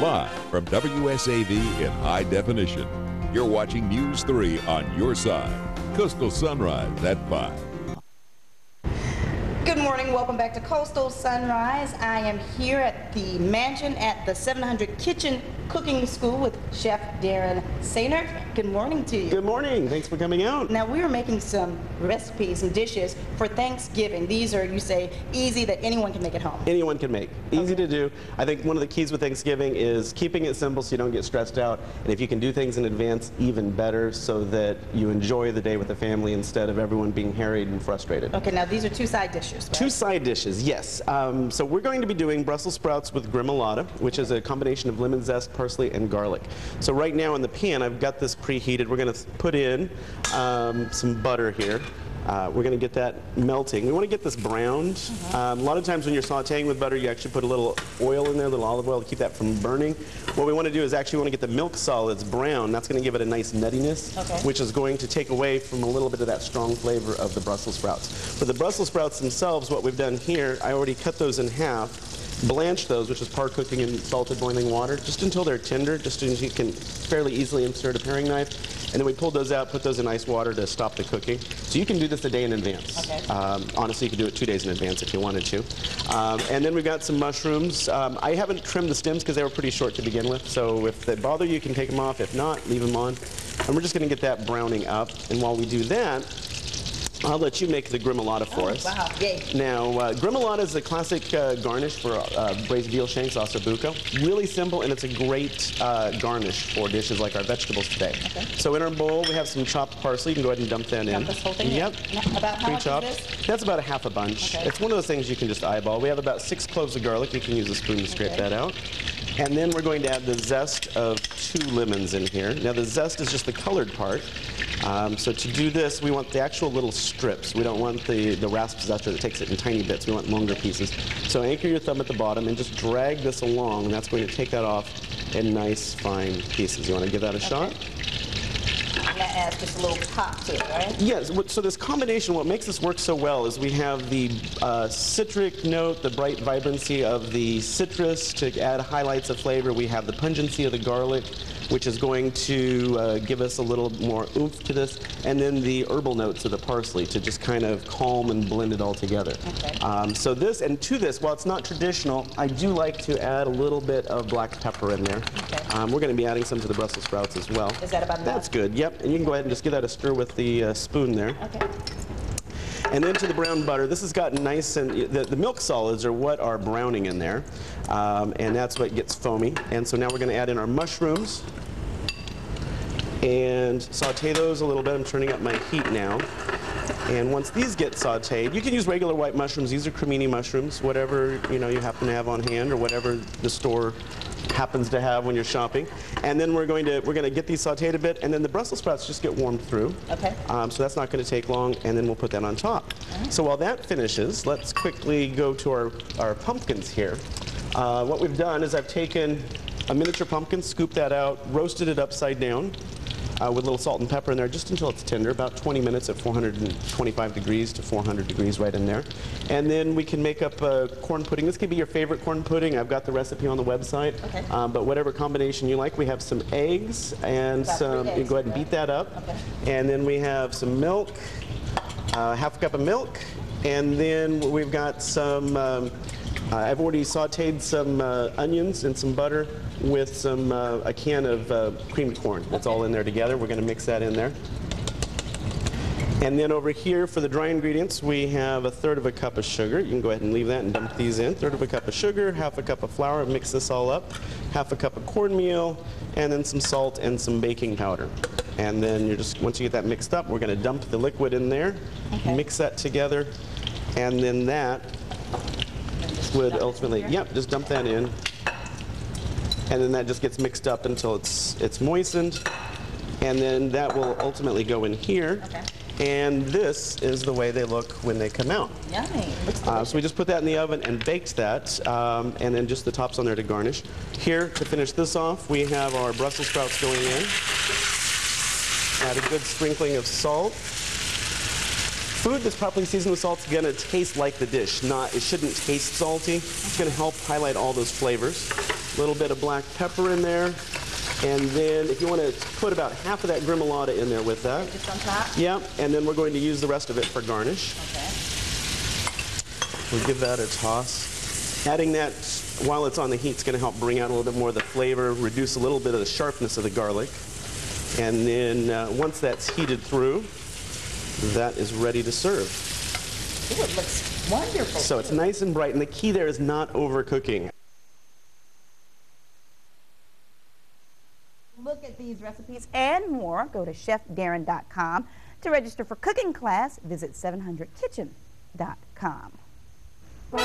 Live from WSAV in high definition. You're watching News 3 on your side. Coastal Sunrise at 5. Good morning. Welcome back to Coastal Sunrise. I am here at the mansion at the 700 Kitchen Cooking School with Chef Darin WSAV. Good morning to you. Good morning. Thanks for coming out. Now, we are making some recipes and dishes for Thanksgiving. These are, you say, easy that anyone can make at home. Anyone can make. Easy to do. I think one of the keys with Thanksgiving is keeping it simple so you don't get stressed out. And if you can do things in advance, even better, so that you enjoy the day with the family instead of everyone being harried and frustrated. Okay, now these are two side dishes, right? Two side dishes, yes. So we're going to be doing Brussels sprouts with gremolata, which is a combination of lemon zest, parsley, and garlic. So right now in the pan, I've got this preheated. We're going to put in some butter here. We're going to get that melting. We want to get this browned. A lot of times when you're sauteing with butter, you actually put a little oil in there, a little olive oil to keep that from burning. What we want to do is actually want to get the milk solids brown. That's going to give it a nice nuttiness, which is going to take away from a little bit of that strong flavor of the Brussels sprouts. For the Brussels sprouts themselves, what we've done here, I already cut those in half. Blanch those, which is par cooking in salted boiling water, just until they're tender, just so you can fairly easily insert a paring knife. And then we pulled those out, put those in ice water to stop the cooking. So you can do this a day in advance. Honestly, you could do it 2 days in advance if you wanted to. And then we've got some mushrooms. I haven't trimmed the stems because they were pretty short to begin with. So if they bother you, you can take them off. If not, leave them on. And we're just going to get that browning up. And while we do that, I'll let you make the gremolata for us. Wow, yay. Now, gremolata is a classic garnish for braised veal shanks, osso buco. Really simple, and it's a great garnish for dishes like our vegetables today. So in our bowl, we have some chopped parsley. You can go ahead and dump that in. Dump this whole thing in? Yep. About how much is this? That's about a half a bunch. It's one of those things you can just eyeball. We have about 6 cloves of garlic. You can use a spoon to scrape that out. And then we're going to add the zest of 2 lemons in here. Now, the zest is just the colored part. So to do this, we want the actual little strips. We don't want the rasp zester that takes it in tiny bits. We want longer pieces. So anchor your thumb at the bottom and just drag this along, and that's going to take that off in nice, fine pieces. You want to give that a shot? And that adds just a little pop to it, right? Yes, so this combination, what makes this work so well is we have the citric note, the bright vibrancy of the citrus to add highlights of flavor. We have the pungency of the garlic, which is going to give us a little more oomph to this, and then the herbal notes of the parsley to just kind of calm and blend it all together. So this, and to this, while it's not traditional, I do like to add a little bit of black pepper in there. We're going to be adding some to the Brussels sprouts as well. Is that about enough? That's good, yep. And you can go ahead and just give that a stir with the spoon there. And then to the brown butter, this has gotten nice, and the milk solids are what are browning in there, and that's what gets foamy. And so now we're going to add in our mushrooms and saute those a little bit. I'm turning up my heat now. And once these get sauteed, you can use regular white mushrooms. These are cremini mushrooms, whatever you have to have on hand, or whatever the store happens to have when you're shopping. And then we're going to get these sauteed a bit, and then the Brussels sprouts just get warmed through. So that's not going to take long, and then we'll put that on top. So while that finishes, let's quickly go to our pumpkins here. What we've done is I've taken a miniature pumpkin, scooped that out, roasted it upside down with a little salt and pepper in there just until it's tender, about 20 minutes at 425 degrees to 400 degrees right in there. And then we can make up corn pudding. This could be your favorite corn pudding. I've got the recipe on the website. But whatever combination you like, we have some eggs and some, you can go ahead and beat that up. And then we have some milk, half a cup of milk, and then we've got some, I've already sauteed some onions and some butter with some a can of creamed corn. That's all in there together. We're going to mix that in there. And then over here for the dry ingredients, we have 1/3 cup of sugar. You can go ahead and leave that and dump these in. 1/3 cup of sugar, 1/2 cup of flour, mix this all up. 1/2 cup of cornmeal, and then some salt and some baking powder. And then you're just, once you get that mixed up, we're going to dump the liquid in there, mix that together, and then that would ultimately, just dump that in. And then that just gets mixed up until it's moistened. And then that will ultimately go in here. And this is the way they look when they come out. Yummy. So we just put that in the oven and baked that, and then just the tops on there to garnish. Here, to finish this off, we have our Brussels sprouts going in. Add a good sprinkling of salt. Food that's properly seasoned with salt is going to taste like the dish. It shouldn't taste salty. It's going to help highlight all those flavors. A little bit of black pepper in there. And then if you want to put about half of that gremolata in there with that. Just on top? Yeah, and then we're going to use the rest of it for garnish. Okay. We'll give that a toss. Adding that while it's on the heat is going to help bring out a little bit more of the flavor, reduce a little bit of the sharpness of the garlic. And then once that's heated through, that is ready to serve. Ooh, it looks wonderful. So it's nice and bright, and the key there is not overcooking. Look at these recipes and more. Go to chefdarin.com. To register for cooking class, visit 700kitchen.com.